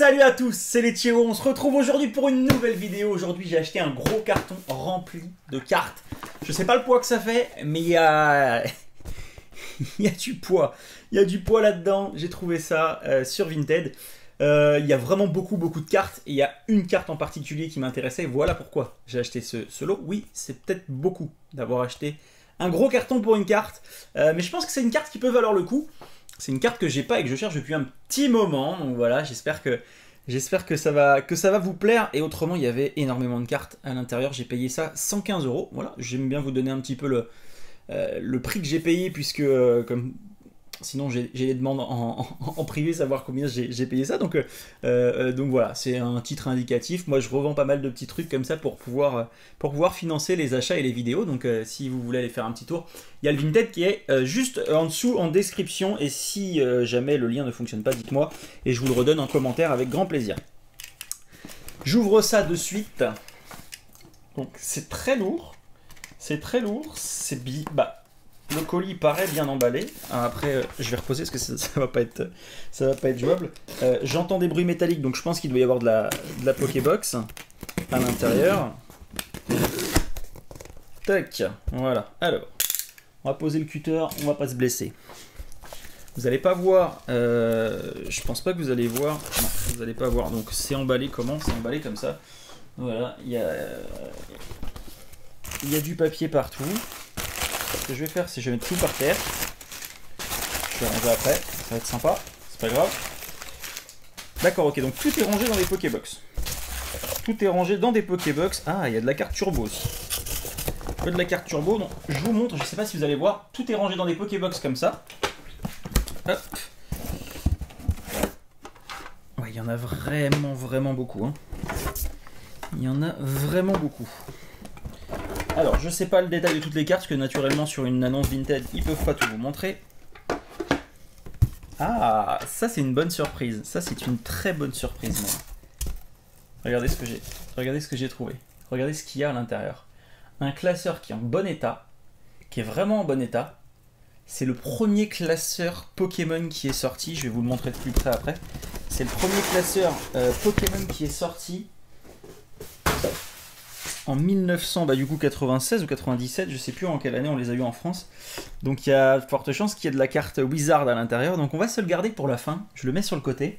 Salut à tous, c'est les Thierry, on se retrouve aujourd'hui pour une nouvelle vidéo. Aujourd'hui j'ai acheté un gros carton rempli de cartes. Je sais pas le poids que ça fait, mais il y a... il y a du poids. Il y a du poids là-dedans, j'ai trouvé ça sur Vinted. Il y a vraiment beaucoup de cartes et il y a une carte en particulier qui m'intéressait. Voilà pourquoi j'ai acheté ce lot. Oui, c'est peut-être beaucoup d'avoir acheté un gros carton pour une carte, mais je pense que c'est une carte qui peut valoir le coup. C'est une carte que j'ai pas et que je cherche depuis un petit moment, donc voilà, j'espère que ça va vous plaire. Et autrement, il y avait énormément de cartes à l'intérieur, j'ai payé ça 115 €. Voilà, j'aime bien vous donner un petit peu le prix que j'ai payé, puisque comme sinon j'ai les demandes en privé, savoir combien j'ai payé ça. Donc voilà, c'est un titre indicatif. Moi je revends pas mal de petits trucs comme ça pour pouvoir financer les achats et les vidéos. Donc si vous voulez aller faire un petit tour, il y a le Vinted qui est juste en dessous en description. Et si jamais le lien ne fonctionne pas, dites-moi et je vous le redonne en commentaire avec grand plaisir. J'ouvre ça de suite. Donc c'est très lourd. C'est très lourd. C'est le colis paraît bien emballé. Après, je vais reposer parce que ça va pas être jouable. J'entends des bruits métalliques, donc je pense qu'il doit y avoir de la Pokébox à l'intérieur. Tac, voilà. Alors, on va poser le cutter, on va pas se blesser. Vous allez pas voir. Je pense pas que vous allez voir. Non, vous allez pas voir. Donc c'est emballé comment? C'est emballé comme ça. Voilà, il y a du papier partout. Ce que je vais faire, c'est que je vais mettre tout par terre. Je vais ranger après, ça va être sympa, c'est pas grave. D'accord, ok, donc tout est rangé dans des Pokébox. Tout est rangé dans des Pokébox. Ah, il y a de la carte turbo aussi. Un peu de la carte turbo, donc je vous montre, je sais pas si vous allez voir, tout est rangé dans des Pokébox comme ça. Hop. Ouais, il y en a vraiment beaucoup. Hein. Il y en a vraiment beaucoup. Alors, je sais pas le détail de toutes les cartes, parce que naturellement, sur une annonce Vinted, ils peuvent pas tout vous montrer. Ah, ça c'est une bonne surprise. Ça c'est une très bonne surprise même. Regardez ce que j'ai trouvé. Regardez ce qu'il y a à l'intérieur. Un classeur qui est en bon état, qui est vraiment en bon état. C'est le premier classeur Pokémon qui est sorti. Je vais vous le montrer de plus près après. C'est le premier classeur Pokémon qui est sorti en 1996 ou 97, je sais plus en quelle année on les a eu en France. Donc il y a de fortes chances qu'il y ait de la carte Wizard à l'intérieur. Donc on va se le garder pour la fin. Je le mets sur le côté.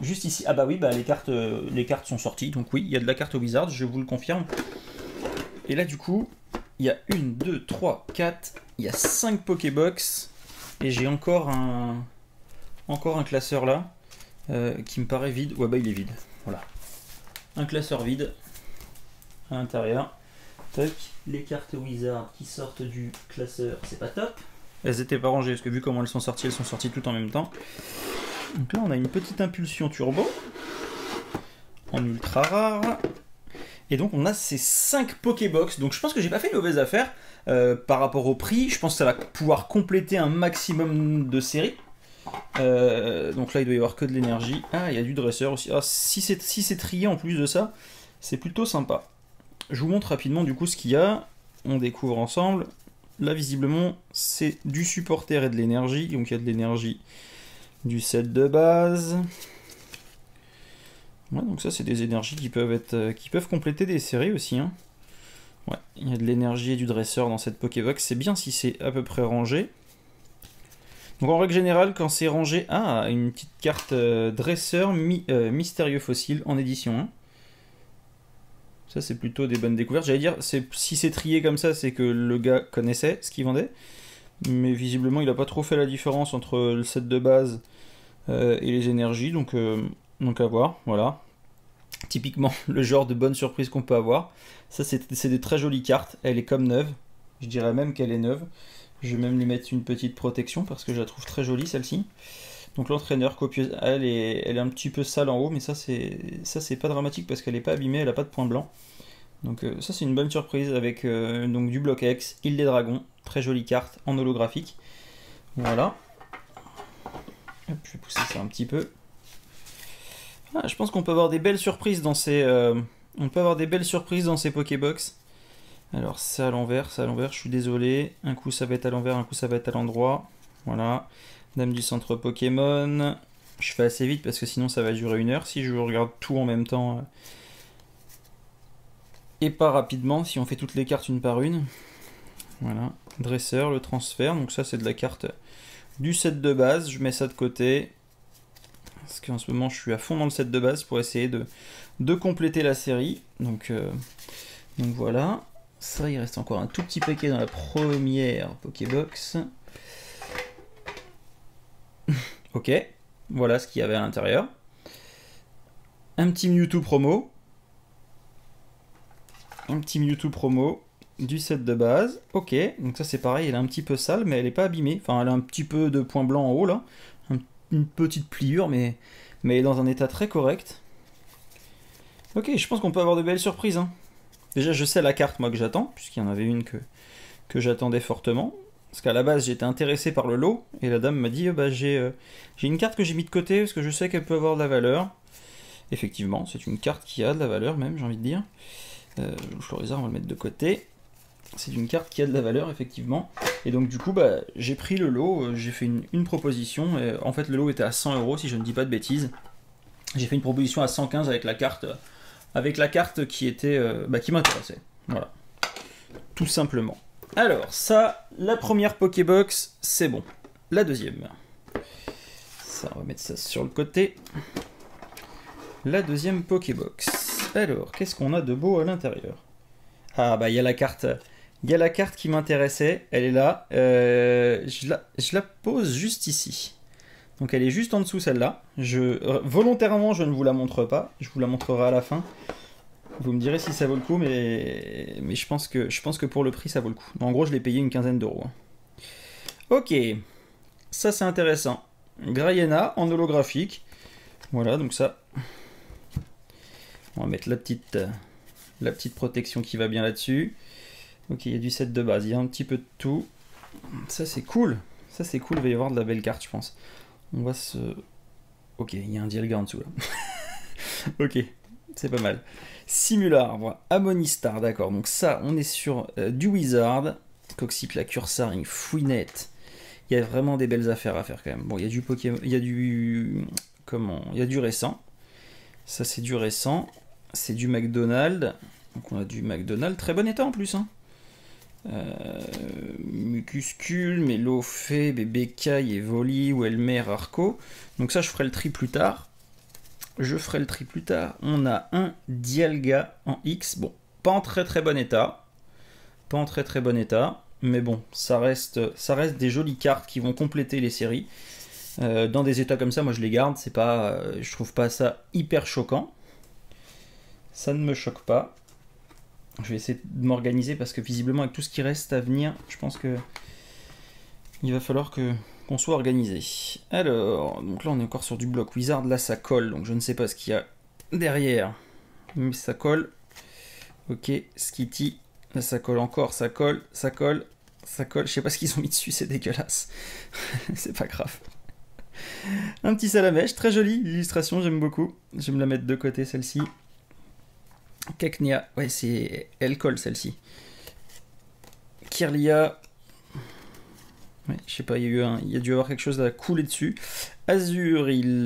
Juste ici. Ah bah oui, les cartes sont sorties. Donc oui, il y a de la carte Wizard, je vous le confirme. Et là du coup, il y a 1, 2, 3, 4. Il y a 5 Pokébox. Et j'ai encore un classeur là qui me paraît vide. Ouais bah il est vide. Voilà. Un classeur vide. À l'intérieur. Tac, les cartes Wizard qui sortent du classeur, c'est pas top. Elles étaient pas rangées parce que vu comment elles sont sorties toutes en même temps. Donc là on a une petite impulsion turbo en ultra rare. Et donc on a ces 5 Pokébox. Donc je pense que j'ai pas fait une mauvaise affaire par rapport au prix. Je pense que ça va pouvoir compléter un maximum de séries. Donc là il doit y avoir que de l'énergie. Ah, il y a du dresseur aussi. Ah, si c'est trié en plus de ça, c'est plutôt sympa. Je vous montre rapidement du coup ce qu'il y a. On découvre ensemble. Là visiblement c'est du supporter et de l'énergie. Donc il y a de l'énergie du set de base. Ouais, donc ça c'est des énergies qui peuvent compléter des séries aussi. Hein. Ouais, il y a de l'énergie et du dresseur dans cette Pokébox. C'est bien si c'est à peu près rangé. Donc en règle générale quand c'est rangé, une petite carte dresseur mystérieux fossile en édition 1. Ça, c'est plutôt des bonnes découvertes. J'allais dire, si c'est trié comme ça, c'est que le gars connaissait ce qu'il vendait. Mais visiblement, il n'a pas trop fait la différence entre le set de base et les énergies. Donc à voir, voilà. Typiquement, le genre de bonne surprise qu'on peut avoir. Ça, c'est des très jolies cartes. Elle est comme neuve. Je dirais même qu'elle est neuve. Je vais même lui mettre une petite protection parce que je la trouve très jolie, celle-ci. Donc l'entraîneur copieuse, elle est un petit peu sale en haut, mais ça c'est pas dramatique parce qu'elle n'est pas abîmée, elle n'a pas de point blanc. Donc ça c'est une bonne surprise avec donc du bloc X, île des dragons, très jolie carte en holographique. Voilà. Hop, je vais pousser ça un petit peu. Ah, je pense qu'on peut avoir des belles surprises dans ces Pokébox. Alors c'est à l'envers, je suis désolé. Un coup ça va être à l'envers, un coup ça va être à l'endroit. Voilà. Dame du centre Pokémon. Je fais assez vite parce que sinon ça va durer 1 heure si je regarde tout en même temps. Et pas rapidement si on fait toutes les cartes une par une. Voilà. Dresseur, le transfert. Donc ça c'est de la carte du set de base. Je mets ça de côté. Parce qu'en ce moment je suis à fond dans le set de base pour essayer de compléter la série. Donc voilà. Ça, il reste encore un tout petit paquet dans la première Pokébox. Ok. Voilà ce qu'il y avait à l'intérieur. Un petit Mewtwo promo. Un petit Mewtwo promo du set de base. Ok, donc ça c'est pareil, elle est un petit peu sale, mais elle n'est pas abîmée. Enfin, elle a un petit peu de points blancs en haut là. Une petite pliure, mais elle est dans un état très correct. Ok, je pense qu'on peut avoir de belles surprises. Hein. Déjà, je sais la carte moi que j'attends, puisqu'il y en avait une que j'attendais fortement. Parce qu'à la base, j'étais intéressé par le lot, et la dame m'a dit bah, j'ai une carte que j'ai mis de côté, parce que je sais qu'elle peut avoir de la valeur. Effectivement, c'est une carte qui a de la valeur, même, j'ai envie de dire. Florizard, on va le mettre de côté. C'est une carte qui a de la valeur, effectivement. Et donc, du coup, bah, j'ai pris le lot, j'ai fait une proposition. Et, en fait, le lot était à 100 €, si je ne dis pas de bêtises. J'ai fait une proposition à 115 avec la carte qui était, qui m'intéressait. Voilà. Tout simplement. Alors, ça, la première Pokébox, c'est bon. La deuxième. Ça, on va mettre ça sur le côté. La deuxième Pokébox. Alors, qu'est-ce qu'on a de beau à l'intérieur? Ah, bah, il y a la carte. Il y a la carte qui m'intéressait. Elle est là. Je la pose juste ici. Donc, elle est juste en dessous, celle-là. Volontairement, je ne vous la montre pas. Je vous la montrerai à la fin. Vous me direz si ça vaut le coup, mais je pense que pour le prix, ça vaut le coup. En gros, je l'ai payé une quinzaine d'euros. Ok, ça c'est intéressant. Grayena en holographique. Voilà, donc ça, on va mettre la petite protection qui va bien là-dessus. Ok, il y a du set de base, il y a un petit peu de tout. Ça c'est cool. Ça c'est cool, il va y avoir de la belle carte, je pense. On va se... Ok, il y a un Dialga en dessous là. Ok, c'est pas mal. Simularbre, Amonistar, d'accord. Donc ça, on est sur du Wizard. Coxycla, Cursaring, Fouinette. Il y a vraiment des belles affaires à faire quand même. Bon, il y a du Pokémon, il y a du... Comment? Il y a du récent. Ça, c'est du récent. C'est du McDonald's. Donc on a du McDonald's. Très bon état en plus. Hein. Mucuscule, Mélofée, Bébécaille, Evoli, Welmer, Arco. Donc ça, je ferai le tri plus tard. On a un Dialga en X. Bon, pas en très très bon état. Mais bon, ça reste des jolies cartes qui vont compléter les séries. Dans des états comme ça, moi je les garde. C'est pas, je trouve pas ça hyper choquant. Ça ne me choque pas. Je vais essayer de m'organiser parce que visiblement avec tout ce qui reste à venir, je pense que il va falloir qu'on soit organisé. Alors, donc là on est encore sur du bloc Wizard, là ça colle, donc je ne sais pas ce qu'il y a derrière, mais ça colle. Ok, Skitty, là ça colle encore, ça colle, je sais pas ce qu'ils ont mis dessus, c'est dégueulasse. C'est pas grave. Un petit Salamèche, très joli, l'illustration, j'aime beaucoup. Je vais me la mettre de côté celle-ci. Cacnea, ouais, elle colle celle-ci. Kirlia, ouais, je sais pas, il y a dû y avoir quelque chose à couler dessus. Azuril,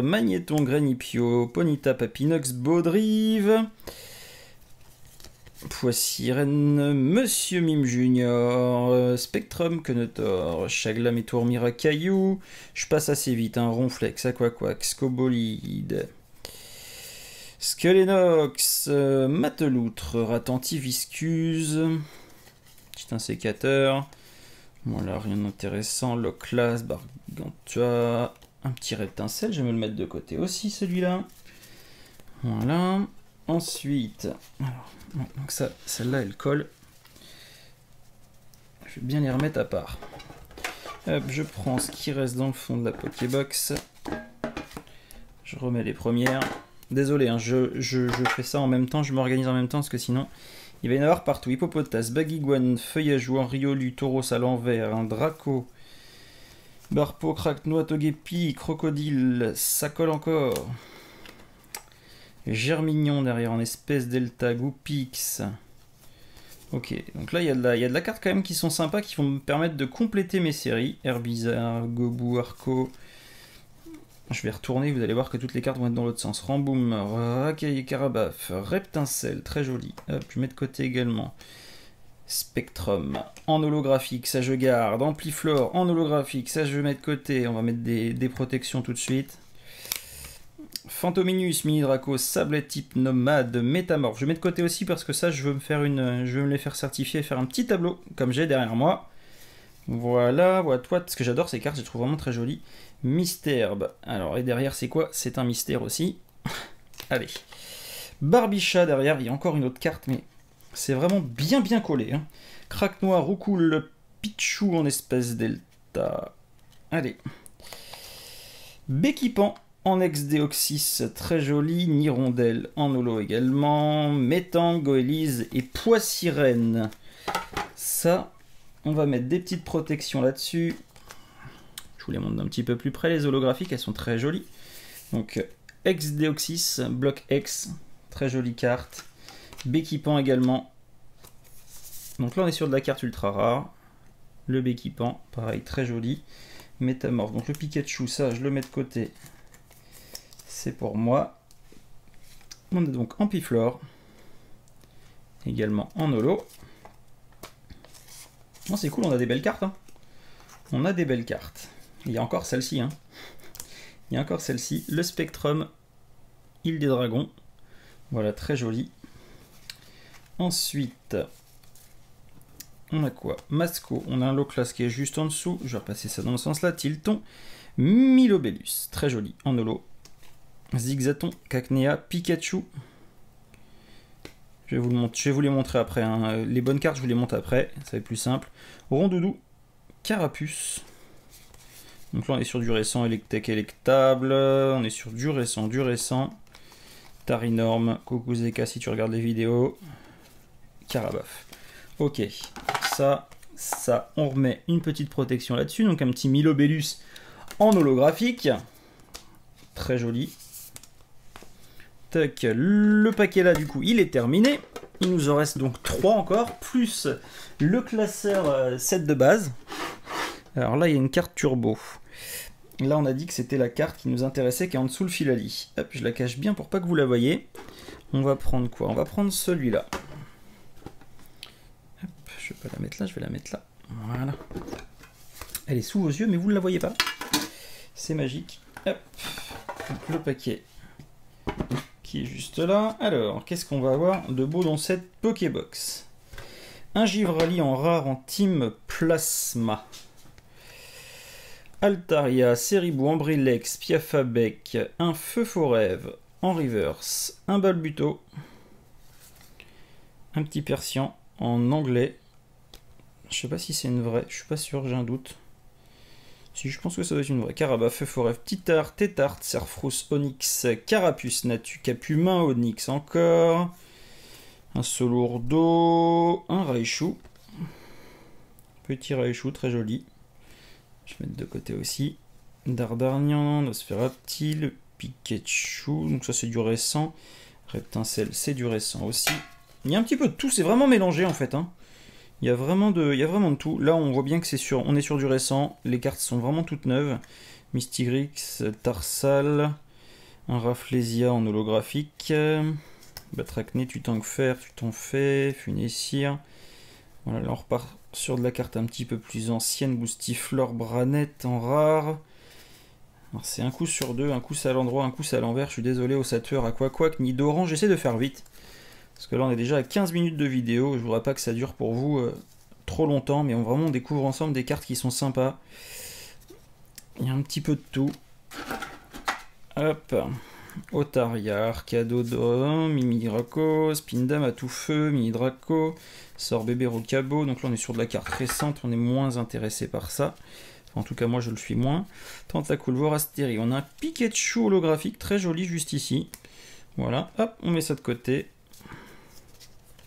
Magnéton, Granipio, Ponyta, Papinox, Baudrive, Poissirène, Monsieur Mime Junior, Spectrum, Conotor, Chaglam et Tourmira, Caillou. Je passe assez vite, hein, Ronflex, Aquaquax, Scobolide. Skelenox, Mateloutre, Ratanti, Viscuse, petit insécateur, voilà, rien d'intéressant, Loclas, Bargantua, un petit reptincelle, je vais me le mettre de côté aussi celui-là, voilà, ensuite, alors, donc ça, celle-là elle colle, je vais bien les remettre à part, hop, je prends ce qui reste dans le fond de la Pokébox, je remets les premières. Désolé, hein, je fais ça en même temps, je m'organise en même temps, parce que sinon, il va y en avoir partout. Hippopotas, Baguiguane, Feuillagou, Riolu, Tauros à l'envers, un Draco, Barpo, Cracknois, Togepi, Crocodile, ça colle encore. Germignon derrière en espèce Delta, Goupix. Ok, donc là, il y a de la carte quand même qui sont sympas, qui vont me permettre de compléter mes séries. Herbizarre, Gobou, Arco... Je vais retourner, vous allez voir que toutes les cartes vont être dans l'autre sens. Ramboum, Racaille et Carabaf, Reptincelle, très joli. Hop, je mets de côté également. Spectrum, en holographique, ça je garde. Ampliflore, en holographique, ça je mets de côté. On va mettre des protections tout de suite. Phantominus, Mini Draco, Sablette type nomade, Métamorphe. Je mets de côté aussi parce que ça, je veux me les faire certifier et faire un petit tableau comme j'ai derrière moi. Voilà, voilà, parce que j'adore ces cartes, je les trouve vraiment très jolies. Mystherbe. Alors, et derrière, c'est quoi? C'est un mystère aussi. Allez. Barbichat derrière, il y a encore une autre carte, mais c'est vraiment bien collé. Hein. Crack noir, Roucoule, Pichou en espèce delta. Allez. Béquipan en ex-déoxys, très joli. Nirondelle en holo également. Métang, Goélise et Poissirène. Ça, on va mettre des petites protections là-dessus. Je vous les montre d'un petit peu plus près. Les holographiques, elles sont très jolies. Donc, ex-déoxys, bloc X, très jolie carte. Béquipan également. Donc là, on est sur de la carte ultra rare. Le Béquipan, pareil, très joli. Métamorphe. Donc le Pikachu, ça, je le mets de côté. C'est pour moi. On a donc Ampliflore. Également en holo. Oh, c'est cool, on a des belles cartes. Hein. On a des belles cartes. Il y a encore celle-ci. Hein. Il y a encore celle-ci. Le Spectrum, Île des Dragons. Voilà, très joli. Ensuite, on a quoi? Masco. On a un Loclas qui est juste en dessous. Je vais repasser ça dans le sens là. Tilton. Milobellus. Très joli. En holo. Zigzaton. Cacnea. Pikachu. Je vais vous les montrer après. Hein. Les bonnes cartes, je vous les montre après. Ça va être plus simple. Rondoudou. Carapuce. Donc là, on est sur du récent. Electek électable. On est sur du récent. Tarinorm. Kokuzeka si tu regardes les vidéos. Carabaf. Ok. Ça, on remet une petite protection là-dessus. Donc un petit Milobellus en holographique. Très joli. Tac, le paquet là, du coup, il est terminé. Il nous en reste donc 3 encore, plus le classeur 7 de base. Alors là, il y a une carte turbo. Là, on a dit que c'était la carte qui nous intéressait, qui est en dessous le Filali. Hop, je la cache bien pour pas que vous la voyez. On va prendre quoi? On va prendre celui-là. Hop, je vais pas la mettre là, je vais la mettre là. Voilà. Elle est sous vos yeux, mais vous ne la voyez pas. C'est magique. Hop, donc, le paquet qui est juste là. Alors, qu'est-ce qu'on va avoir de beau dans cette Pokébox? Un Givrali en rare en Team Plasma. Altaria, Ceribou, Ambrilex, Piafabec, un Feu Forêve en reverse, un Balbuto, un petit Persian en anglais. Je sais pas si c'est une vraie, je suis pas sûr, j'ai un doute. Si, je pense que ça doit être une vraie. Carabas, Feu Forêve, Titart, Tétart, Serfrous, Onyx, Carapuce, Natu, Capumain, Onyx encore. Un Solourdo, un Raichu. Petit Raichu, très joli. Je vais mettre de côté aussi. Dardarnian, Nosferaptile, Pikachu. Donc ça c'est du récent. Reptincelle, c'est du récent aussi. Il y a un petit peu de tout, c'est vraiment mélangé en fait. Hein. Il y a vraiment de tout. Là, on voit bien que on est sur du récent. Les cartes sont vraiment toutes neuves. Mystigrix, Tarsal, un Rafflesia en holographique. Batracné, tu t'en fais. Funessir. Voilà, là on repart sur de la carte un petit peu plus ancienne. Boostiflore, Branette en rare. Alors c'est un coup sur deux, un coup c'est à l'endroit, un coup c'est à l'envers. Je suis désolé au Sateur, Aquaquac, Nidoran. J'essaie de faire vite. Parce que là on est déjà à 15 minutes de vidéo, je voudrais pas que ça dure pour vous trop longtemps, mais on découvre ensemble des cartes qui sont sympas. Il y a un petit peu de tout. Hop, Otaria, Arcadodon, Mimi Draco, Spindam à tout feu, Mini Draco, Sorbébé Rocabo. Donc là on est sur de la carte récente, on est moins intéressé par ça. Enfin, en tout cas moi je le suis moins. Tentacool, Vorasteri, on a un Pikachu holographique très joli juste ici. Voilà, hop, on met ça de côté.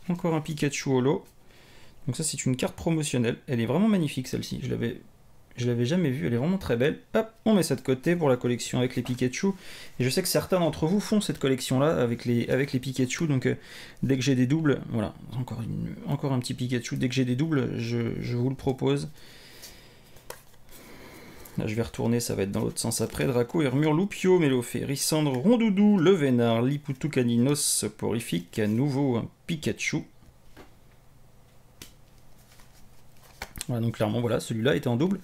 Encore un Pikachu holo. Donc ça c'est une carte promotionnelle. Elle est vraiment magnifique celle-ci. Je l'avais jamais vue. Elle est vraiment très belle. Hop, on met ça de côté pour la collection avec les Pikachu. Et je sais que certains d'entre vous font cette collection-là avec les Pikachu. Donc dès que j'ai des doubles, voilà, encore un petit Pikachu. Dès que j'ai des doubles, je vous le propose. Là, je vais retourner, ça va être dans l'autre sens après. Draco, Hermure, Loupio, Mélofée, Rissandre, Rondoudou, Levénard, Lipoutou, Caninos, Soporifique, à nouveau un Pikachu. Voilà, donc clairement, voilà, celui-là était en double.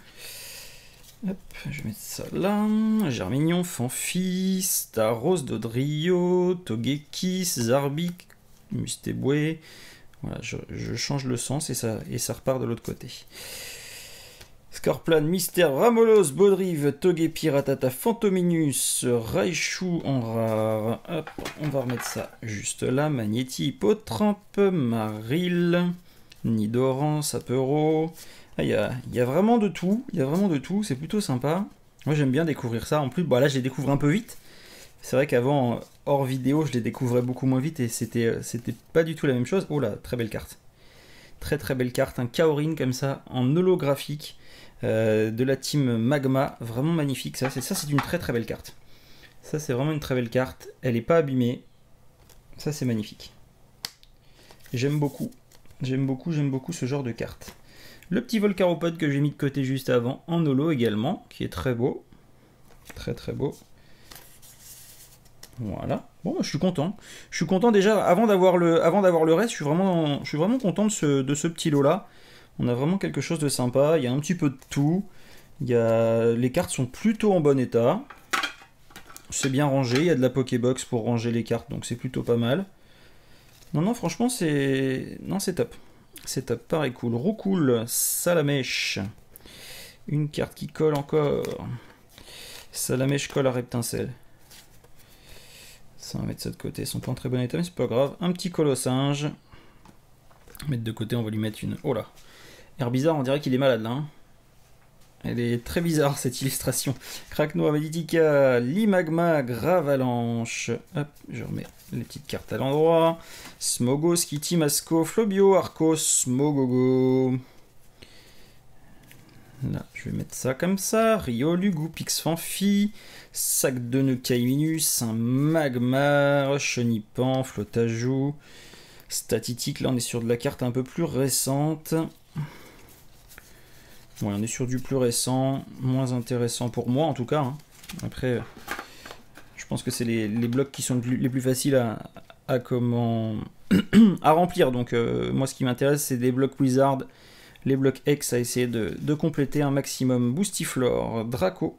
Hop, je vais mettre ça là. Germignon, Fanfi, Staros, Dodrio, Togekiss, Zarbik, Mustéboué. Voilà, je change le sens et ça repart de l'autre côté. Scorplan, Mystère, Ramolos, Baudrive, Togepi, Ratata, Fantominus, Raichu en rare. Hop, on va remettre ça juste là. Magnéti, Hippotrampe, Maril, Nidoran, Sapero. Ah, il y a vraiment de tout. Il y a vraiment de tout. C'est plutôt sympa. Moi, j'aime bien découvrir ça. En plus, bon, là, je les découvre un peu vite. C'est vrai qu'avant, hors vidéo, je les découvrais beaucoup moins vite et c'était pas du tout la même chose. Oh là, très belle carte. Très très belle carte. Un Kaorin comme ça, en holographique. De la team Magma, vraiment magnifique. Ça c'est une très très belle carte. Ça c'est vraiment une très belle carte. Elle est pas abîmée. Ça c'est magnifique. J'aime beaucoup. J'aime beaucoup ce genre de carte. Le petit Volcaropode que j'ai mis de côté juste avant, en holo également, qui est très beau. Très très beau. Voilà. Bon, je suis content. Je suis content déjà, avant d'avoir le reste, je suis vraiment content de ce petit lot là. On a vraiment quelque chose de sympa, il y a un petit peu de tout. Les cartes sont plutôt en bon état. C'est bien rangé, il y a de la Pokébox pour ranger les cartes, donc c'est plutôt pas mal. Non, franchement, c'est top. C'est top, pareil cool. Roucoule, Salamèche. Une carte qui colle encore. Salamèche colle à Reptincelle. Ça, on va mettre ça de côté. Ils sont pas en très bon état, mais c'est pas grave. Un petit Colossinge. Mettre de côté, on va lui mettre une... Oh là. Herbizarre, on dirait qu'il est malade là. Hein. Elle est très bizarre cette illustration. Kraknoa, Meditica, Limagma, Gravalanche. Hop, je remets les petites cartes à l'endroit. Smogo, Skitty, Masco, Flobio, Arcos, Mogogo. Là, je vais mettre ça comme ça. Rio, Lugu, Pixfanfi, Sac de nœuds Caiminus, un Magmar, Chenipan, Flotajou, Statitique. Là, on est sur de la carte un peu plus récente. Ouais, on est sur du plus récent, moins intéressant pour moi en tout cas. Hein. Après, je pense que c'est les blocs qui sont les plus faciles à remplir. Donc moi, ce qui m'intéresse, c'est des blocs Wizard, les blocs X, à essayer de compléter un maximum. Boostiflore, Draco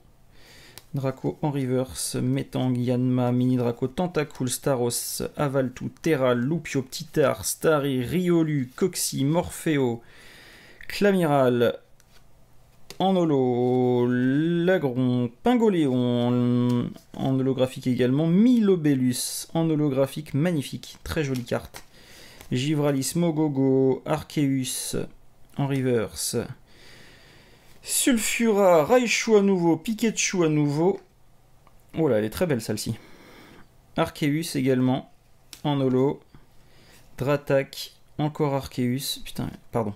en reverse, Metang, Yanma, Mini Draco, Tentacool, Staros, Avaltou, Terra, Loupio, Ptitar, Starry, Riolu, Coxy, Morpheo, Clamiral, en holo, Lagron, Pingoléon, en holographique également, Milobellus, en holographique, magnifique, très jolie carte. Givralis, Mogogo, Arceus, en reverse. Sulfura, Raichu à nouveau, Pikachu à nouveau. Oh là, elle est très belle celle-ci. Arceus également, en holo. Dratak, encore Arceus. Putain, pardon,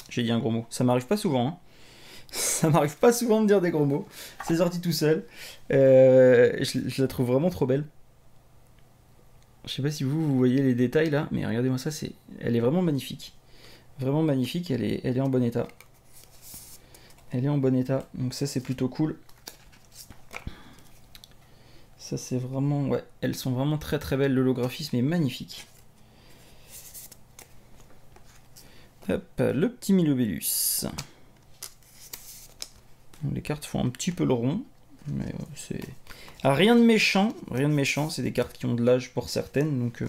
j'ai dit un gros mot. Ça m'arrive pas souvent, hein. Ça m'arrive pas souvent de dire des gros mots. C'est sorti tout seul. Je la trouve vraiment trop belle. Je sais pas si vous voyez les détails là, mais regardez-moi ça, elle est vraiment magnifique. Vraiment magnifique, elle est en bon état. Elle est en bon état, donc ça c'est plutôt cool. Ça c'est vraiment... Ouais, elles sont vraiment très très belles, l'holographisme est magnifique. Hop, le petit Milobellus. Les cartes font un petit peu le rond, mais c'est... Ah, rien de méchant, c'est des cartes qui ont de l'âge pour certaines, donc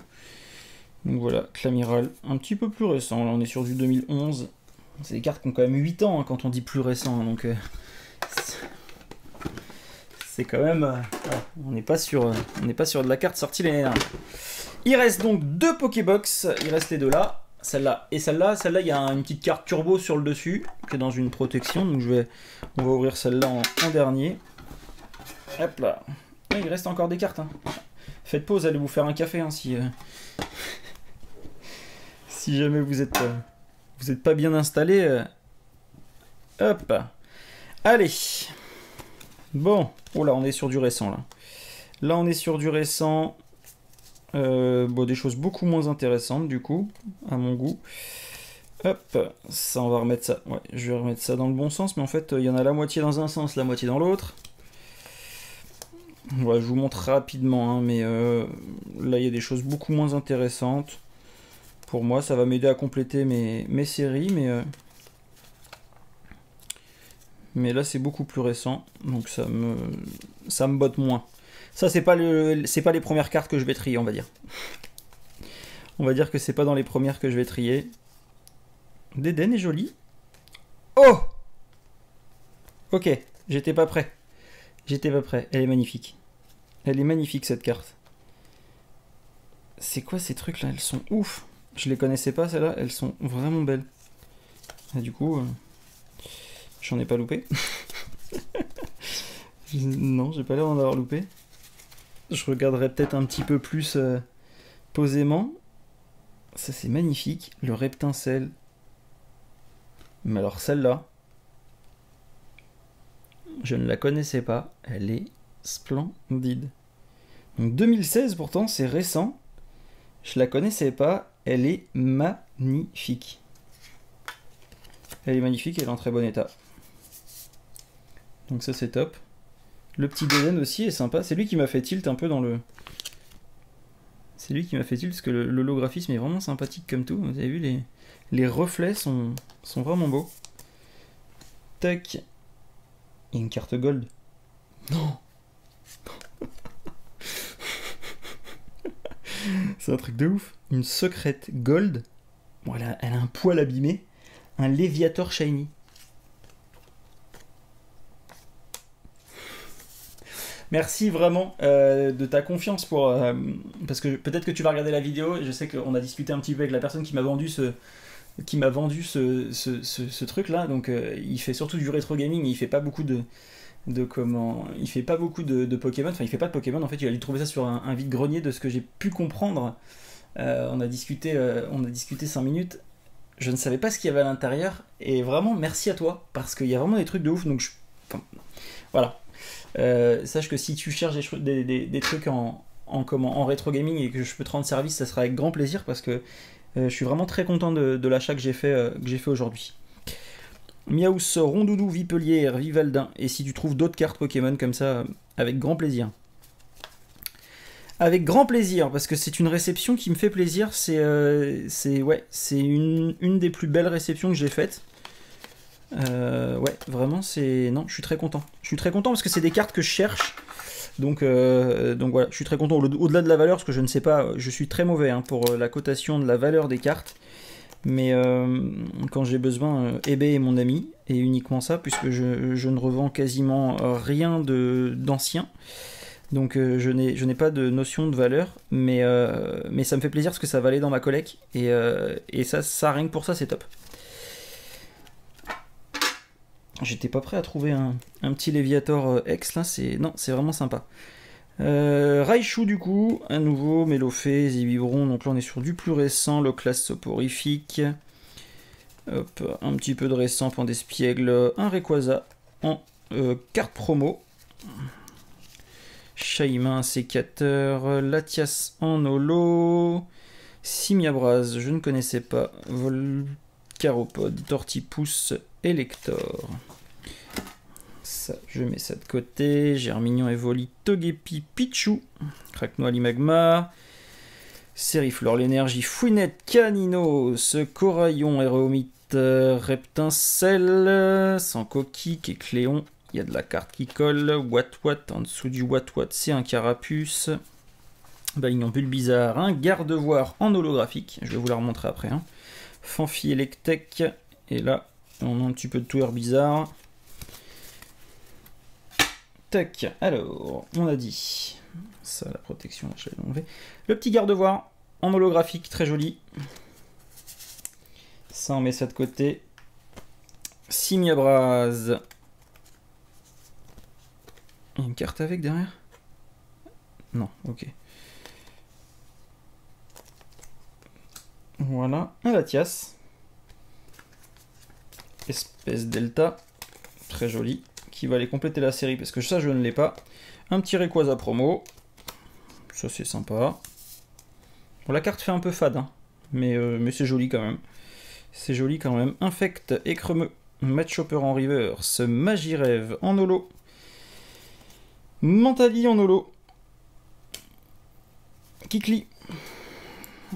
voilà, Clamiral, un petit peu plus récent, là on est sur du 2011, c'est des cartes qui ont quand même 8 ans hein, quand on dit plus récent, donc c'est quand même... on n'est pas sur de la carte sortie l'année dernière. Il reste donc 2 Pokébox, il reste les deux là. Celle-là et celle-là, il y a une petite carte turbo sur le dessus, qui est dans une protection, donc on va ouvrir celle-là en dernier. Hop là. Ouais, il reste encore des cartes. Hein. Faites pause, allez vous faire un café hein, si jamais vous êtes pas bien installé. Hop. Allez. Bon. Oh là, on est sur du récent là. Là, on est sur du récent. Bon, des choses beaucoup moins intéressantes du coup, à mon goût. Hop, ça on va remettre ça. Ouais, je vais remettre ça dans le bon sens, mais en fait il y en a la moitié dans un sens, la moitié dans l'autre. Ouais, je vous montre rapidement, hein, mais là il y a des choses beaucoup moins intéressantes. Pour moi, ça va m'aider à compléter mes séries, mais là c'est beaucoup plus récent, donc ça me botte moins. Ça c'est pas les premières cartes que je vais trier, on va dire. On va dire que c'est pas dans les premières que je vais trier. Dédenne est jolie. Oh! Ok, j'étais pas prêt. J'étais pas prêt. Elle est magnifique. Elle est magnifique cette carte. C'est quoi ces trucs là? Elles sont ouf. Je les connaissais pas celles-là. Elles sont vraiment belles. Et du coup, j'en ai pas loupé. Non, j'ai pas l'air d'en avoir loupé. Je regarderai peut-être un petit peu plus posément. Ça c'est magnifique. Le reptincelle. Mais alors celle-là, je ne la connaissais pas. Elle est splendide. Donc 2016 pourtant, c'est récent. Je la connaissais pas. Elle est magnifique. Elle est magnifique, elle est en très bon état. Donc ça c'est top. Le petit Dédenne aussi est sympa. C'est lui qui m'a fait tilt un peu dans le... C'est lui qui m'a fait tilt parce que l'holographisme est vraiment sympathique comme tout. Vous avez vu, les reflets sont vraiment beaux. Tac. Il y a une carte gold. Non. C'est un truc de ouf. Une secrète gold. Bon, elle a un poil abîmé. Un Léviator shiny. Merci vraiment de ta confiance pour parce que peut-être que tu vas regarder la vidéo. Je sais qu'on a discuté un petit peu avec la personne qui m'a vendu ce truc là. Donc il fait surtout du rétro gaming. Il fait pas beaucoup il fait pas beaucoup de Pokémon. Enfin, il fait pas de Pokémon. En fait, il a dû trouver ça sur un vide-grenier de ce que j'ai pu comprendre. On a discuté 5 minutes. Je ne savais pas ce qu'il y avait à l'intérieur. Et vraiment, merci à toi parce qu'il y a vraiment des trucs de ouf. Donc enfin, voilà. Sache que si tu cherches des trucs en rétro gaming et que je peux te rendre service, ça sera avec grand plaisir parce que je suis vraiment très content de l'achat que j'ai fait aujourd'hui. Miaus, Rondoudou, Vipelière, Vivaldin, et si tu trouves d'autres cartes Pokémon comme ça, avec grand plaisir. Avec grand plaisir, parce que c'est une réception qui me fait plaisir, c'est une des plus belles réceptions que j'ai faites. Ouais, vraiment, non, je suis très content. Je suis très content parce que c'est des cartes que je cherche. Donc voilà, je suis très content. Au-delà de la valeur, parce que je ne sais pas, je suis très mauvais hein, pour la cotation de la valeur des cartes. Mais quand j'ai besoin, eBay est mon ami, et uniquement ça, puisque je ne revends quasiment rien d'ancien. Donc je n'ai pas de notion de valeur, mais ça me fait plaisir parce que ça va aller dans ma collecte, et ça rien que pour ça, c'est top. J'étais pas prêt à trouver un petit Léviator X là, non, c'est vraiment sympa. Raichu du coup, un nouveau, Mélofée, Zivibron, donc là on est sur du plus récent, le classe soporifique. Hop, un petit peu de récent, point d'espiègle, un Rayquaza en carte promo. Shaima, un sécateur, Latias en holo, Simiabras, je ne connaissais pas, Volcaropode, Tortipousse, Elector. Ça, je mets ça de côté. Germignon, Evoli, Togepi, Pichu, Cracknoali, Magma, Sériflore, l'énergie, Fouinette, Caninos, Coraillon, Aéroomite, Reptincelle, sans coquille, Kécléon. Il y a de la carte qui colle. Watt, en dessous du Watt, c'est un Carapuce. Balignon, Bulbizarre, un Gardevoir en holographique. Je vais vous la remontrer après. Hein. Fanfi, Electek. Et là, on a un petit peu de tout air bizarre. Tac, alors, on a dit. Ça, la protection, je l'ai enlevé. Le petit Gardevoir en holographique, très joli. Ça, on met ça de côté. Simiabras. Il y a une carte avec derrière? Non, ok. Voilà, un Latias. Espèce Delta. Très joli. Qui va aller compléter la série, parce que ça, je ne l'ai pas. Un petit Rayquaza promo. Ça, c'est sympa. Bon, la carte fait un peu fade, hein, mais c'est joli quand même. C'est joli quand même. Infect, Écremeux, Matchhopper en reverse, Magirève en holo, Mentali en holo, Kikli.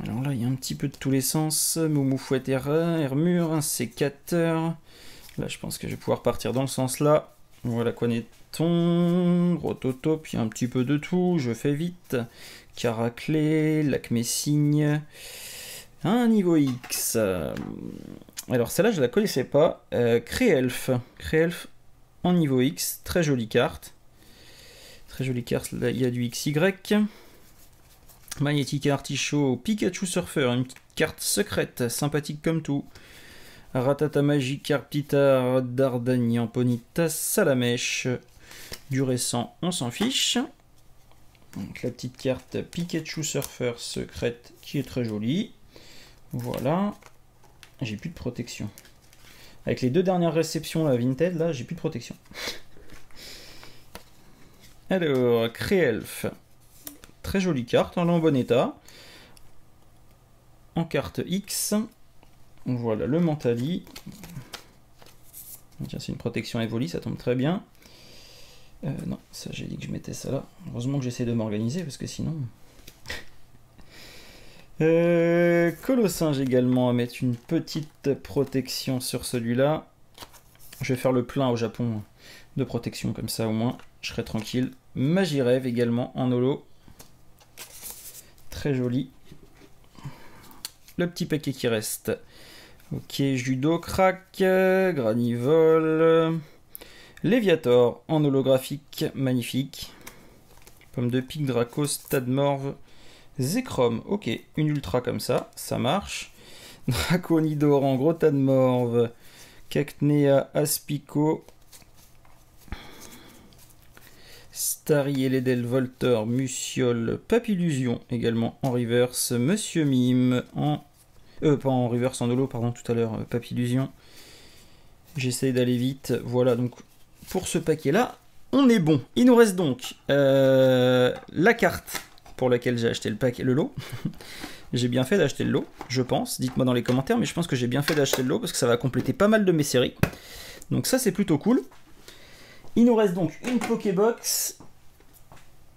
Alors là, il y a un petit peu de tous les sens. Moumoufouette Hermure, un sécateur. Là, je pense que je vais pouvoir partir dans le sens là. Voilà quoi n'est-on. Gros Toto, puis un petit peu de tout. Je fais vite. Caraclé, Lac-Messigne. Un niveau X. Alors celle-là, je la connaissais pas. Créelf. Créelf en niveau X. Très jolie carte. Très jolie carte. Là, il y a du XY. Magnétique Artichaut, Pikachu Surfer, une petite carte secrète, sympathique comme tout. Ratata Magique, Carpita, Dardagnan, Ponyta, Salamèche. Du récent, on s'en fiche. Donc la petite carte Pikachu Surfer secrète qui est très jolie. Voilà. J'ai plus de protection. Avec les deux dernières réceptions, la Vinted, là, j'ai plus de protection. Alors, Créelf. Très jolie carte, elle est en bon état. En carte X, voilà le Mentali. Tiens, c'est une protection Evoli, ça tombe très bien. Non, ça j'ai dit que je mettais ça là. Heureusement que j'essaie de m'organiser parce que sinon. Colossinge également à mettre une petite protection sur celui-là. Je vais faire le plein au Japon de protection, comme ça au moins je serai tranquille. Magirève également en holo. Très joli. Le petit paquet qui reste. Ok, Judo, Crack, Granivole, Léviator en holographique, magnifique. Pomme de pique, Draco, Stade Morve, Zekrom. Ok, une ultra comme ça, ça marche. Draconidor en gros tas de morve, Cacnea, Aspico, Starry, Eledel, Voltor, Muciole, Papillusion également en reverse, Monsieur Mime en... pas en reverse, en holo, pardon, tout à l'heure, Papillusion. J'essaie d'aller vite, voilà, donc pour ce paquet-là, on est bon. Il nous reste donc la carte pour laquelle j'ai acheté le paquet, le lot. J'ai bien fait d'acheter le lot, je pense. Dites-moi dans les commentaires, mais je pense que j'ai bien fait d'acheter le lot parce que ça va compléter pas mal de mes séries. Donc ça, c'est plutôt cool. Il nous reste donc une Pokébox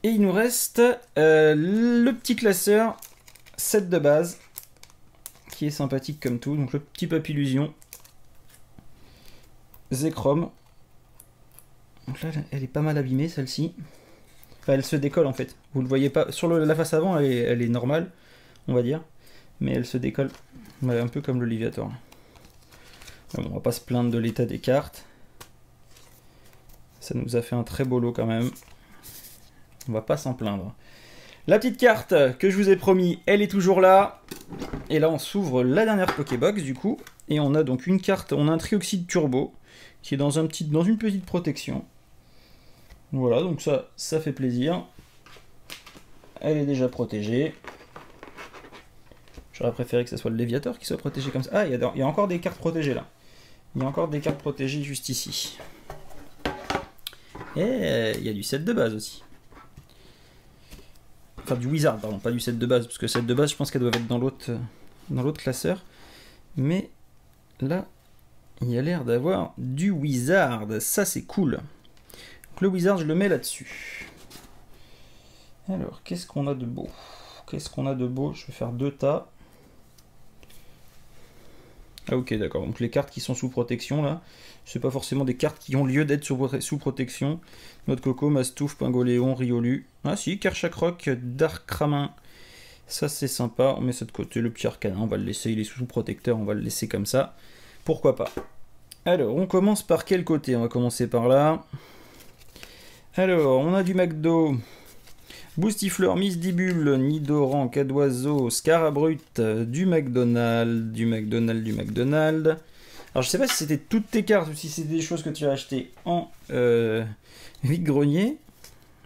et il nous reste le petit classeur set de base qui est sympathique comme tout. Donc le petit Papillusion, Zekrom. Donc là, elle est pas mal abîmée celle-ci. Enfin, elle se décolle en fait. Vous le voyez pas sur la face avant, elle est normale, on va dire, mais elle se décolle, un peu comme le Léviator. Bon, on va pas se plaindre de l'état des cartes. Ça nous a fait un très beau lot quand même. On va pas s'en plaindre. La petite carte que je vous ai promis, elle est toujours là. Et là, on s'ouvre la dernière Pokébox du coup. Et on a donc une carte, on a un Trioxyde Turbo qui est dans une petite protection. Voilà, donc ça fait plaisir. Elle est déjà protégée. J'aurais préféré que ce soit le Léviator qui soit protégé comme ça. Ah, il y a encore des cartes protégées là. Il y a encore des cartes protégées juste ici. Et il y a du set de base aussi. Enfin, du Wizard, pardon, pas du set de base, parce que set de base, je pense qu'elle doit être dans l'autre classeur. Mais là, il y a l'air d'avoir du Wizard. Ça, c'est cool. Donc le Wizard, je le mets là-dessus. Alors, qu'est-ce qu'on a de beau? Qu'est-ce qu'on a de beau? Je vais faire 2 tas. Ah ok, d'accord. Donc les cartes qui sont sous protection, là, c'est pas forcément des cartes qui ont lieu d'être sous protection. Noix de coco, Mastouf, Pingoléon, Riolu. Ah si, Kerchakroc, Darkramin. Ça c'est sympa. On met ça de côté. Le petit Arcana, on va le laisser. Il est sous protecteur, on va le laisser comme ça. Pourquoi pas. Alors, on commence par quel côté? On va commencer par là. Alors, on a du McDo. Boostifleur, Misdibule, Nidoran, Cadoiseau, Scarabrut, du McDonald's, du McDonald's. Alors je sais pas si c'était toutes tes cartes ou si c'était des choses que tu as achetées en vide-grenier.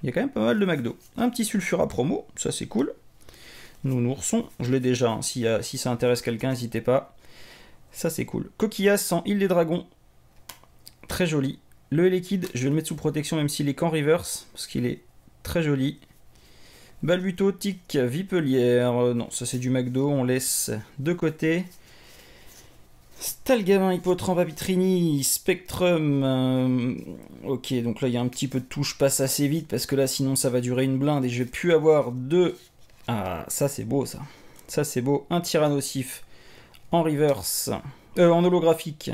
Il y a quand même pas mal de McDo. Un petit Sulfura promo, ça c'est cool. Nounoursson, je l'ai déjà, hein. Si ça intéresse quelqu'un, n'hésitez pas. Ça c'est cool. Coquillas sans île des dragons. Très joli. Le liquide, je vais le mettre sous protection même s'il est qu'en reverse, parce qu'il est très joli. Balbuto, Tic, Vipelière, non, ça c'est du McDo, on laisse de côté. Stalgamin, Hippotrampe, Apitrini, Spectrum. Ok, donc là il y a un petit peu de tout, je passe assez vite parce que là sinon ça va durer une blinde et je vais plus avoir de... Ah, ça c'est beau ça. Ça c'est beau. Un Tyrannosif en reverse. En holographique.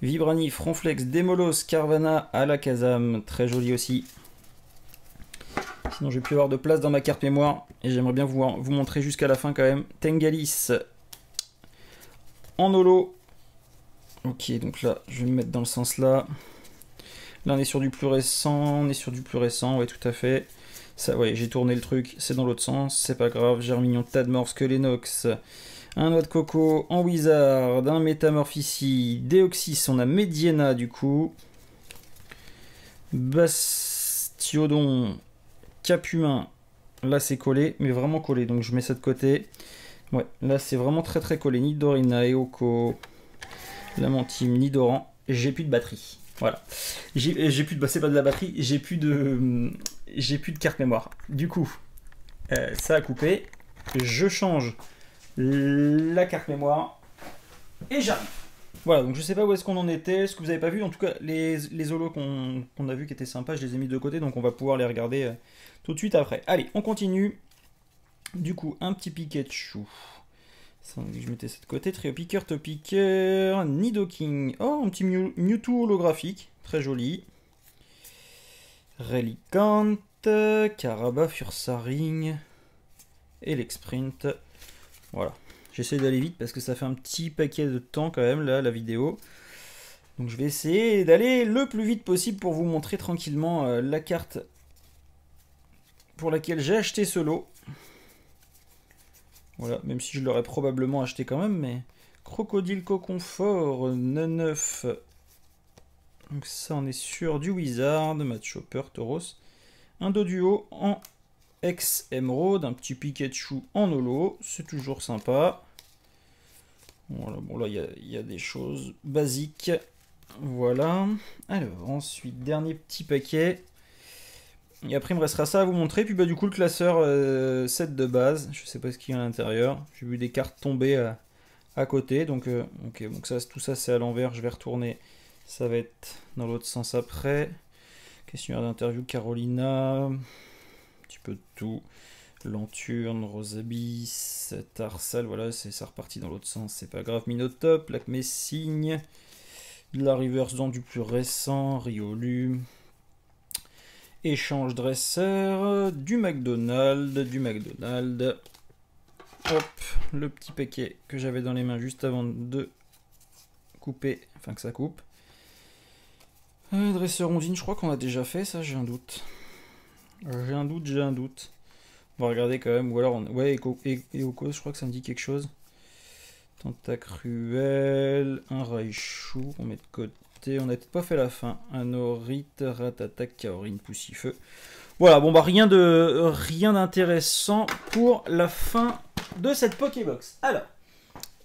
Vibranif, Ronflex, Démolos, Carvana, Alakazam. Très joli aussi. Sinon je vais plus avoir de place dans ma carte mémoire. Et j'aimerais bien vous montrer jusqu'à la fin quand même. Tengalis. En holo. Ok, donc là, je vais me mettre dans le sens là. Là, on est sur du plus récent. On est sur du plus récent, ouais, tout à fait. Ça, ouais, j'ai tourné le truc. C'est dans l'autre sens. C'est pas grave. Germignon, Tadmorph, Skelenox. Un noix de coco en Wizard. Un Métamorph ici. Deoxys, on a Mediena du coup. Bastiodon. Capumin. Là, c'est collé, mais vraiment collé. Donc, je mets ça de côté. Ouais, là c'est vraiment très très collé. Nidorina, Eoko, Lamentime, Nidoran. J'ai plus de batterie. Voilà. J'ai plus de. Bah, c'est pas de la batterie, j'ai plus de carte mémoire. Du coup, ça a coupé. Je change la carte mémoire et j'arrive. Voilà, donc je sais pas où est-ce qu'on en était, ce que vous avez pas vu. En tout cas, les holos qu'on a vu qui étaient sympas, je les ai mis de côté, donc on va pouvoir les regarder tout de suite après. Allez, on continue. Du coup, un petit Pikachu. Je mettais ça de côté. Trio Piqueur, Topiqueur, Nidoking. Oh, un petit Mewtwo holographique. Très joli. Relicanth, Carabas, Ursaring, Elexprint. Voilà. J'essaie d'aller vite parce que ça fait un petit paquet de temps quand même, là, la vidéo. Donc je vais essayer d'aller le plus vite possible pour vous montrer tranquillement la carte pour laquelle j'ai acheté ce lot. Voilà, même si je l'aurais probablement acheté quand même, mais... Crocodile Coconfort, 9. Donc ça, on est sur du Wizard, Matchopper, Tauros. Un Doduo en ex-Emerald, un petit Pikachu en holo, c'est toujours sympa. Voilà, bon là, il y a des choses basiques. Voilà. Alors, ensuite, dernier petit paquet. Et après, il me restera ça à vous montrer. Puis bah, du coup, le classeur 7 de base. Je sais pas ce qu'il y a à l'intérieur. J'ai vu des cartes tomber à côté. Donc, ok, donc ça, tout ça, c'est à l'envers. Je vais retourner. Ça va être dans l'autre sens après. Questionnaire d'interview Carolina. Un petit peu de tout. Lanturne, Rosabis, Tarsal. Voilà, ça reparti dans l'autre sens. C'est pas grave. Minotop, Lac Messigne. De la reverse dans du plus récent. Riolu. Échange dresseur, du McDonald's. Hop, le petit paquet que j'avais dans les mains juste avant de couper, enfin que ça coupe. Dresseur ondine, je crois qu'on a déjà fait ça, j'ai un doute. J'ai un doute. On va regarder quand même, ou alors, ouais, Eoko, je crois que ça me dit quelque chose. Tentacruel, un Raichu, on met de côté. On n'a peut-être pas fait la fin. Un Orit, Ratata, Kaorin, Poussifeu. Voilà, bon bah rien d'intéressant pour la fin de cette Pokébox. Alors,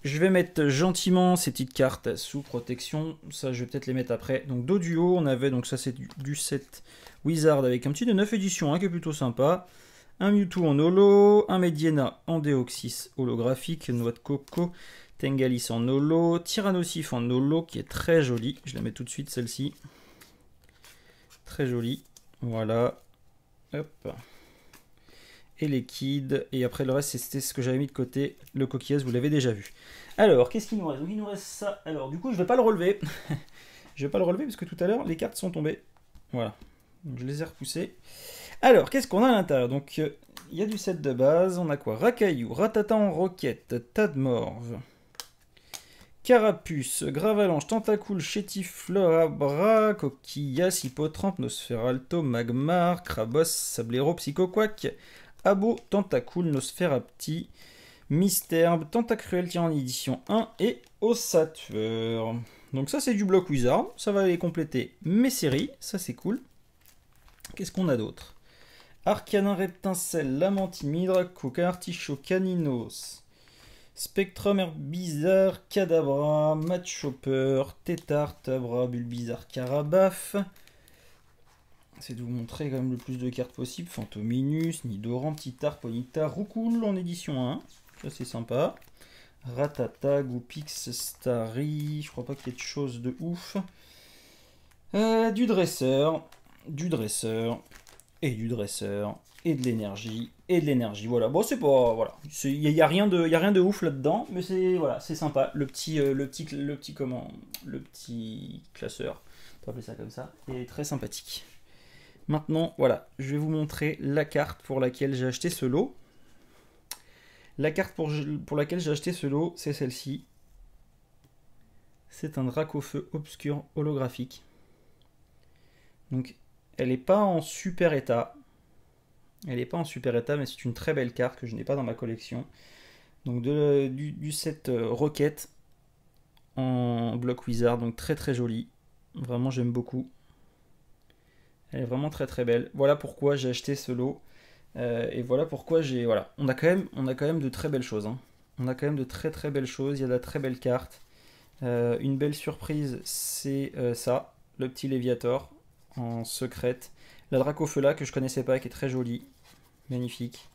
je vais mettre gentiment ces petites cartes sous protection. Ça, je vais peut-être les mettre après. Donc, Doduo, on avait, donc ça c'est du set Wizard avec un petit de 9 éditions, hein, qui est plutôt sympa. Un Mewtwo en holo, un Mediena en Deoxys holographique, noix de coco. Tengalis en holo, Tyrannosif en holo qui est très joli. Je la mets tout de suite celle-ci. Très jolie. Voilà. Hop. Et les kids. Et après le reste c'était ce que j'avais mis de côté. Le coquillage vous l'avez déjà vu. Alors qu'est-ce qu'il nous reste? Donc il nous reste ça. Alors du coup je vais pas le relever. Je vais pas le relever parce que tout à l'heure les cartes sont tombées. Voilà. Donc, je les ai repoussées. Alors qu'est-ce qu'on a à l'intérieur? Donc il y a du set de base. On a quoi? Racaillou, Ratata en roquette, Tadmorve. Carapuce, Gravalanche, Tentacool, Chétiflora, Bras, Coquillas, Hippotrampe, Nosferalto, Magmar, Krabos, Sablero, Psychoquack, Abo, Tentacool, Nosferapti, Mystherbe, Tentacruel qui est en édition 1 et Ossature. Donc ça c'est du bloc Wizard, ça va aller compléter mes séries, ça c'est cool. Qu'est-ce qu'on a d'autre? Arcanin, Reptincelle, Lamentime, Hydracoca, Artichaut, Caninos. Spectrum, Herbizarre, Kadabra, Matchopper, Tétard, Tabra, Bulbizarre, Carabaf. C'est de vous montrer quand même le plus de cartes possible. Fantominus, Nidoran, Titar, Ponyta, Roucoule en édition 1. Ça c'est sympa. Ratata, Goopix, Starry. Je crois pas qu'il y ait de choses de ouf. Du dresseur, et du dresseur, et de l'énergie, et de l'énergie. Voilà, bon, c'est pas. Voilà. Il n'y a, rien de ouf là-dedans, mais c'est voilà, c'est sympa. Le petit classeur, on peut appeler ça comme ça, est très sympathique. Maintenant, voilà, je vais vous montrer la carte pour laquelle j'ai acheté ce lot. La carte pour laquelle j'ai acheté ce lot, c'est celle-ci. C'est un Dracofeu obscur holographique. Donc, elle n'est pas en super état. Elle n'est pas en super état, mais c'est une très belle carte que je n'ai pas dans ma collection. Donc, du set Rocket en bloc Wizard, donc très très joli. Vraiment, j'aime beaucoup. Elle est vraiment très très belle. Voilà pourquoi j'ai acheté ce lot. Et voilà pourquoi j'ai. Voilà. On a quand même de très belles choses. Hein. On a quand même de très très belles choses. Il y a de très belles cartes. Une belle surprise, c'est ça, le petit Léviator en secrète. La Dracofeu que je connaissais pas, qui est très jolie. Magnifique.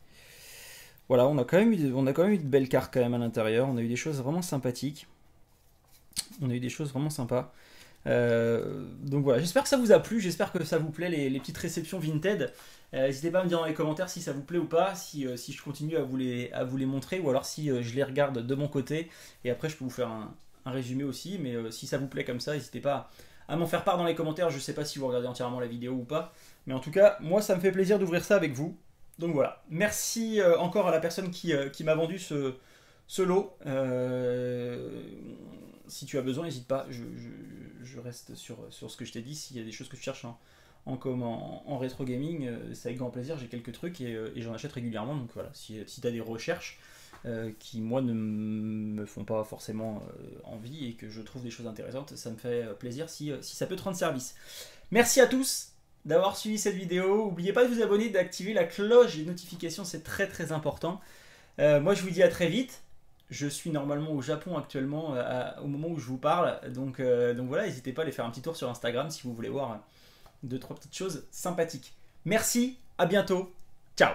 Voilà, on a quand même eu de belles cartes quand même à l'intérieur. On a eu des choses vraiment sympathiques. On a eu des choses vraiment sympas. Donc voilà, j'espère que ça vous a plu, j'espère que ça vous plaît les petites réceptions Vinted. N'hésitez pas à me dire dans les commentaires si ça vous plaît ou pas, si je continue à vous les montrer, ou alors si je les regarde de mon côté, et après je peux vous faire un résumé aussi, mais si ça vous plaît comme ça, n'hésitez pas à m'en faire part dans les commentaires. Je sais pas si vous regardez entièrement la vidéo ou pas, mais en tout cas, moi ça me fait plaisir d'ouvrir ça avec vous. Donc voilà, merci encore à la personne qui m'a vendu ce lot. Si tu as besoin, n'hésite pas, je reste sur ce que je t'ai dit. S'il y a des choses que tu cherches en rétro gaming, c'est avec grand plaisir, j'ai quelques trucs et j'en achète régulièrement. Donc voilà, si tu as des recherches qui, moi, ne me font pas forcément envie et que je trouve des choses intéressantes, ça me fait plaisir si ça peut te rendre service. Merci à tous d'avoir suivi cette vidéo. N'oubliez pas de vous abonner, d'activer la cloche des notifications, c'est très très important. Moi, je vous dis à très vite. Je suis normalement au Japon actuellement au moment où je vous parle, donc voilà, n'hésitez pas à aller faire un petit tour sur Instagram si vous voulez voir 2-3 petites choses sympathiques. Merci, à bientôt, ciao.